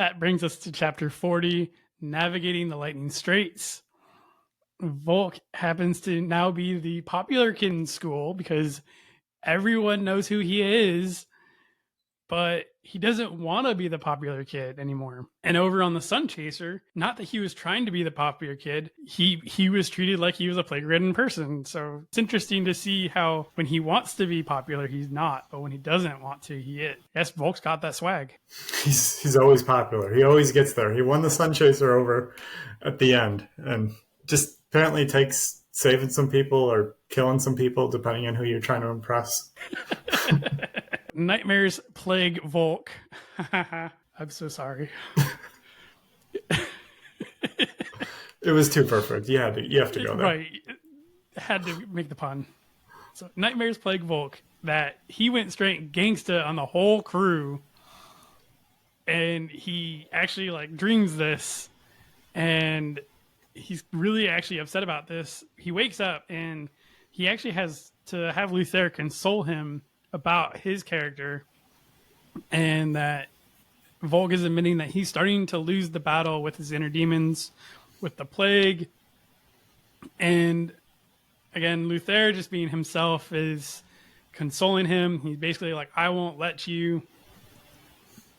That brings us to chapter 40, Navigating the Lightning Straits. Volke happens to now be the popular kid in school because everyone knows who he is, but he doesn't want to be the popular kid anymore. And over on the Sun Chaser, not that he was trying to be the popular kid, he was treated like he was a plague-ridden person. So it's interesting to see how when he wants to be popular, he's not, but when he doesn't want to, he is. Yes, Volke's got that swag. He's always popular. He always gets there. He won the Sun Chaser over at the end, and just apparently takes saving some people or killing some people, depending on who you're trying to impress. Nightmares plague Volke. I'm so sorry. It was too perfect. You have to go there. Right. Had to make the pun. So Nightmares plague Volke, that he went straight gangsta on the whole crew, and he actually like dreams this, and he's really actually upset about this. He wakes up and he actually has to have Luther console him about his character, and that Volke is admitting that he's starting to lose the battle with his inner demons, with the plague. And again, Luther, just being himself, is consoling him. He's basically like, I won't let you.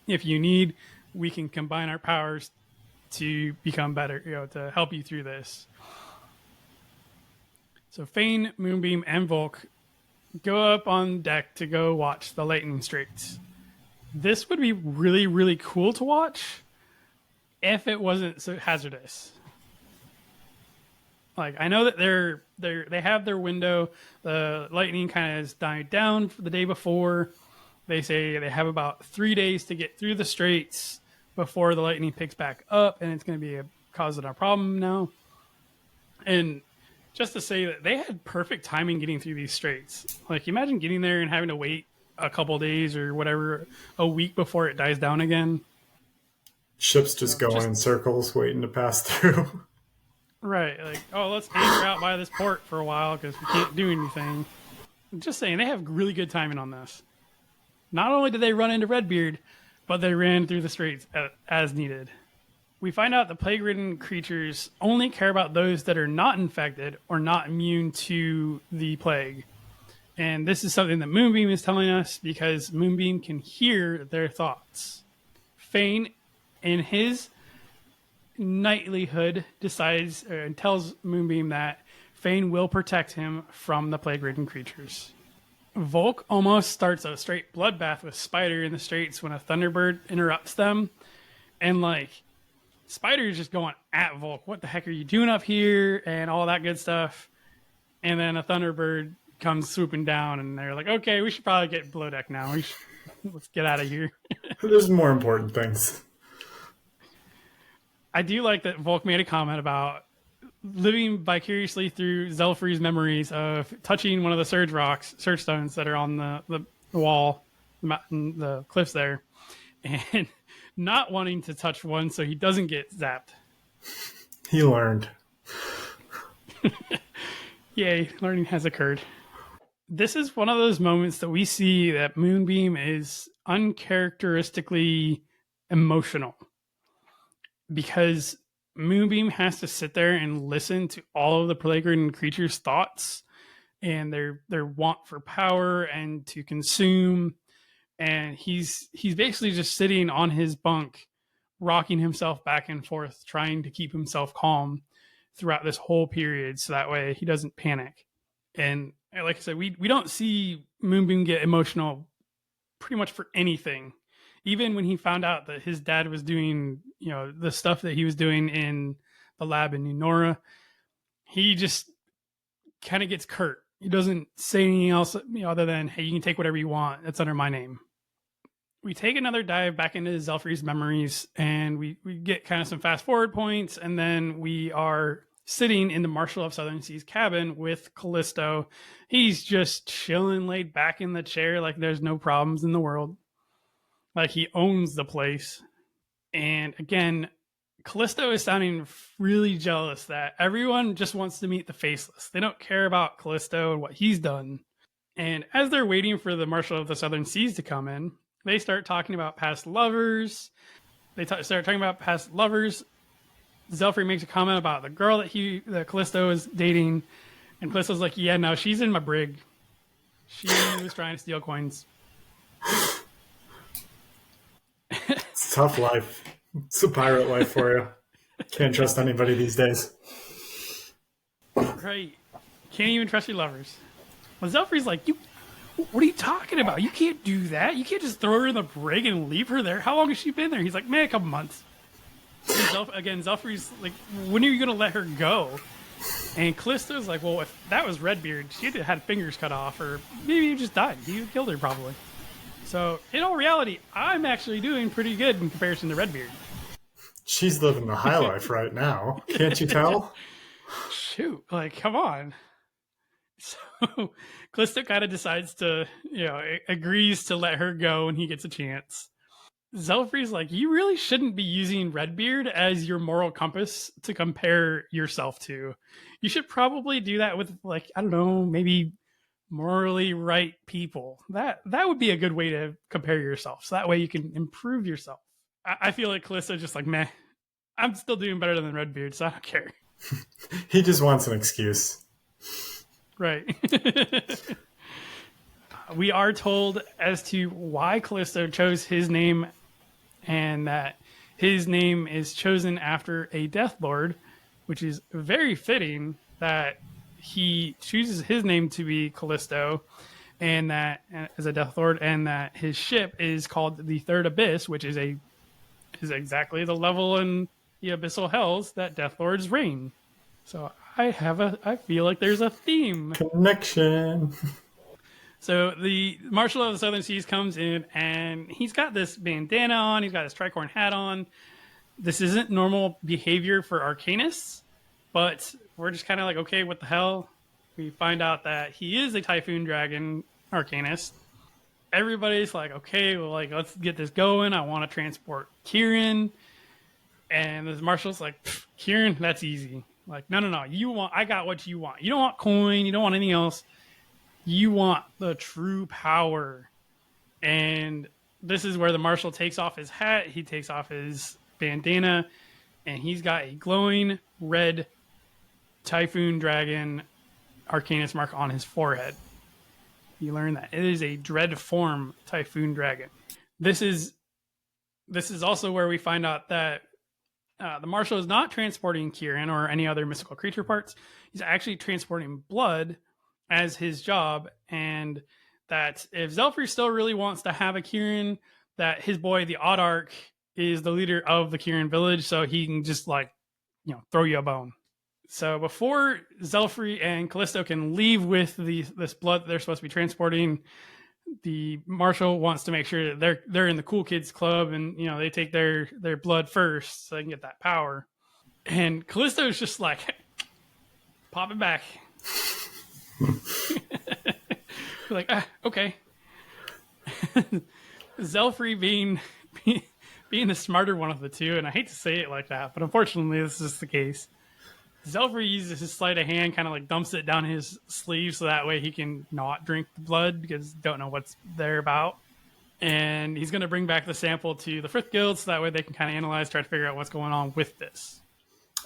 If you need, we can combine our powers to become better, to help you through this. So Fain, Moonbeam, and Volke go up on deck to go watch the Lightning Straits. This would be really, really cool to watch if it wasn't so hazardous. Like, I know that they have their window. The lightning kind of has died down for the day before. They say they have about 3 days to get through the straits before the lightning picks back up, and it's going to be causing a problem now. And just to say that they had perfect timing getting through these straits. Like, imagine getting there and having to wait a couple days or whatever, a week before it dies down again. Ships just going in circles waiting to pass through. Right. Like, oh, let's anchor out by this port for a while because we can't do anything. Just saying, they have really good timing on this. Not only did they run into Redbeard, but they ran through the straits as needed. We find out the plague-ridden creatures only care about those that are not infected or not immune to the plague. And this is something that Moonbeam is telling us because Moonbeam can hear their thoughts. Fain, in his knightlyhood, decides and tells Moonbeam that Fain will protect him from the plague-ridden creatures. Volke almost starts a straight bloodbath with Spider in the straits when a thunderbird interrupts them. And like, Spider is just going at Volke. What the heck are you doing up here? And all that good stuff. And then a thunderbird comes swooping down, and they're like, okay, we should probably get below deck now. Let's get out of here. There's more important things. I do like that Volke made a comment about living vicariously through Zelfree's memories of touching one of the surge stones that are on the wall, the cliffs there, and not wanting to touch one so he doesn't get zapped. He learned. Yay, learning has occurred. This is one of those moments that we see that Moonbeam is uncharacteristically emotional, because Moonbeam has to sit there and listen to all of the plague-ridden creatures' thoughts and their want for power and to consume. And he's basically just sitting on his bunk, rocking himself back and forth, trying to keep himself calm throughout this whole period, so that way he doesn't panic. And like I said, we don't see Moonbeam get emotional pretty much for anything. Even when he found out that his dad was doing, the stuff that he was doing in the lab in New Nora, he just kind of gets curt. He doesn't say anything else, other than, hey, you can take whatever you want. It's under my name. We take another dive back into Zelfree's memories, and we get kind of some fast forward points, and then we are sitting in the Marshal of Southern Seas cabin with Calisto. He's just chilling, laid back in the chair like there's no problems in the world. Like he owns the place. And again, Calisto is sounding really jealous that everyone just wants to meet the Faceless. They don't care about Calisto and what he's done. And as they're waiting for the Marshal of the Southern Seas to come in, they start talking about past lovers. They start talking about past lovers. Zelfree makes a comment about the girl that Calisto is dating, and Callisto's like, "Yeah, no, she's in my brig. She was trying to steal coins." It's a tough life. It's a pirate life for you. Can't trust anybody these days. Right. Can't even trust your lovers. Well, Zelfree's like, what are you talking about? You can't do that. You can't just throw her in the brig and leave her there. How long has she been there? He's like, man, a couple months. Zelfree's like, when are you going to let her go? And Callisto's like, well, if that was Redbeard, she'd have had fingers cut off, or maybe you just died. You killed her, probably. So, in all reality, I'm actually doing pretty good in comparison to Redbeard. She's living the high life right now. Can't you tell? Shoot, like, come on. So, Callisto kind of decides to, agrees to let her go when he gets a chance. Zelfree's like, you really shouldn't be using Redbeard as your moral compass to compare yourself to. You should probably do that with, like, I don't know, maybe morally right people. That would be a good way to compare yourself. So that way you can improve yourself. I feel like Callisto's just like, meh, I'm still doing better than Redbeard, so I don't care. He just wants an excuse. Right. We are told as to why Calisto chose his name, and that his name is chosen after a Death Lord, which is very fitting that he chooses his name to be Calisto, and that as a Death Lord, and that his ship is called the Third Abyss, which is exactly the level in the Abyssal Hells that Death Lords reign. So I feel like there's a theme. Connection. So the Marshal of the Southern Seas comes in, and he's got this bandana on. He's got his tricorn hat on. This isn't normal behavior for Arcanists, but we're just kind of like, okay, what the hell? We find out that he is a Typhoon Dragon Arcanist. Everybody's like, okay, well, like, let's get this going. I want to transport Kieran. And the Marshal's like, Kieran, that's easy. Like, no. I got what you want. You don't want coin. You don't want anything else. You want the true power. And this is where the Marshal takes off his hat. He takes off his bandana. And he's got a glowing red Typhoon Dragon Arcanist mark on his forehead. You learn that it is a dread form Typhoon Dragon. This is also where we find out that the Marshal is not transporting Kieran or any other mystical creature parts. He's actually transporting blood as his job, and that if Zelfree still really wants to have a Kieran, that his boy, the Audarch, is the leader of the Kieran village, so he can just, like, throw you a bone. So before Zelfree and Calisto can leave with this blood that they're supposed to be transporting, the Marshal wants to make sure that they're in the cool kids club, and they take their blood first so they can get that power. And Callisto's just like, pop it back. Like, okay. Zelfree being the smarter one of the two, and I hate to say it like that, but unfortunately this is the case. Zelfree uses his sleight of hand, kind of like dumps it down his sleeve so that way he can not drink the blood because don't know what's there about. And he's going to bring back the sample to the Frith Guild so that way they can kind of analyze, try to figure out what's going on with this.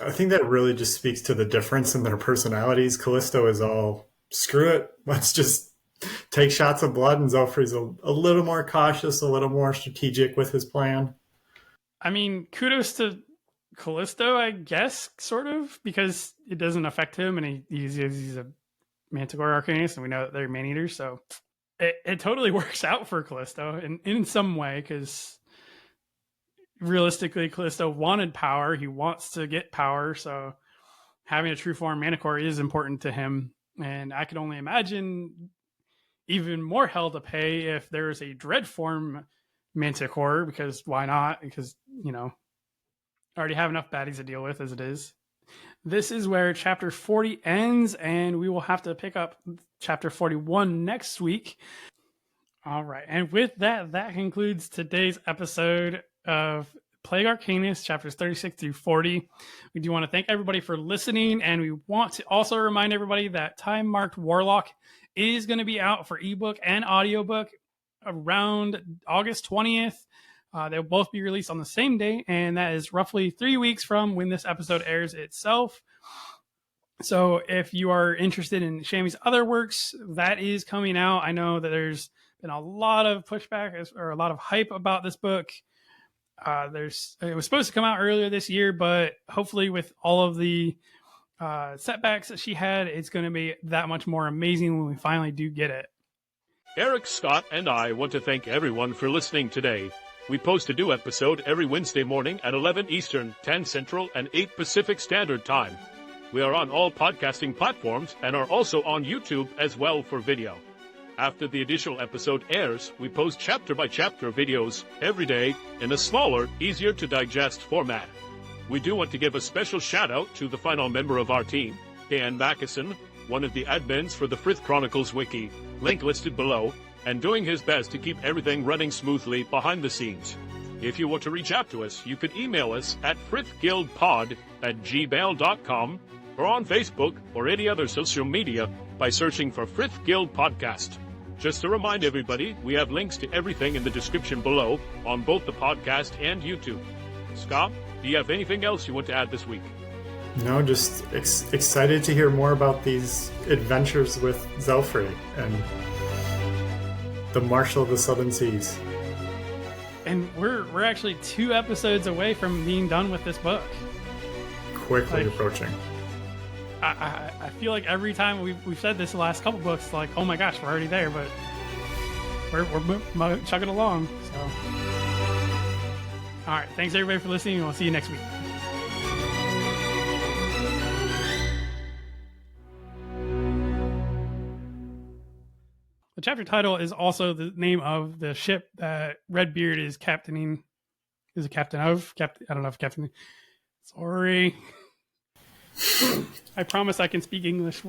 I think that really just speaks to the difference in their personalities. Calisto is all, screw it, let's just take shots of blood, and Zelfree's a little more cautious, a little more strategic with his plan. I mean, kudos to Calisto, I guess, sort of, because it doesn't affect him, and he's a Manticore Arcanist, and we know that they're man-eaters, so it totally works out for Calisto in some way, because realistically, Calisto wanted power. He wants to get power, so having a true form Manticore is important to him, and I can only imagine even more hell to pay if there's a dread form Manticore, because why not? Because, I already have enough baddies to deal with as it is. This is where chapter 40 ends, and we will have to pick up chapter 41 next week. All right, and with that concludes today's episode of Plague Arcanist, chapters 36 through 40. We do want to thank everybody for listening, and we want to also remind everybody that Time Marked Warlock is going to be out for ebook and audiobook around August 20th. They'll both be released on the same day, and that is roughly 3 weeks from when this episode airs itself. So if you are interested in Shami's other works, that is coming out. I know that there's been a lot of pushback or a lot of hype about this book. It was supposed to come out earlier this year, but hopefully with all of the setbacks that she had, it's going to be that much more amazing when we finally do get it. Eric, Scott, and I want to thank everyone for listening today. We post a new episode every Wednesday morning at 11 Eastern, 10 Central, and 8 Pacific Standard Time. We are on all podcasting platforms and are also on YouTube as well for video. After the additional episode airs, we post chapter-by-chapter videos every day in a smaller, easier-to-digest format. We do want to give a special shout-out to the final member of our team, Dan Mackison, one of the admins for the Frith Chronicles Wiki, link listed below, and doing his best to keep everything running smoothly behind the scenes. If you want to reach out to us, you could email us at frithguildpod@gmail.com or on Facebook or any other social media by searching for Frith Guild Podcast. Just to remind everybody, we have links to everything in the description below on both the podcast and YouTube. Scott, do you have anything else you want to add this week? No, just excited to hear more about these adventures with Zelfree and the Marshal of the Southern Seas. And we're actually 2 episodes away from being done with this book. Quickly approaching. I feel like every time we've said this the last couple books, like, oh my gosh, we're already there, but we're chugging along. So, all right, thanks everybody for listening, and we'll see you next week. The chapter title is also the name of the ship that Redbeard is captaining. Is a captain of? I don't know if captain. Sorry. I promise I can speak English.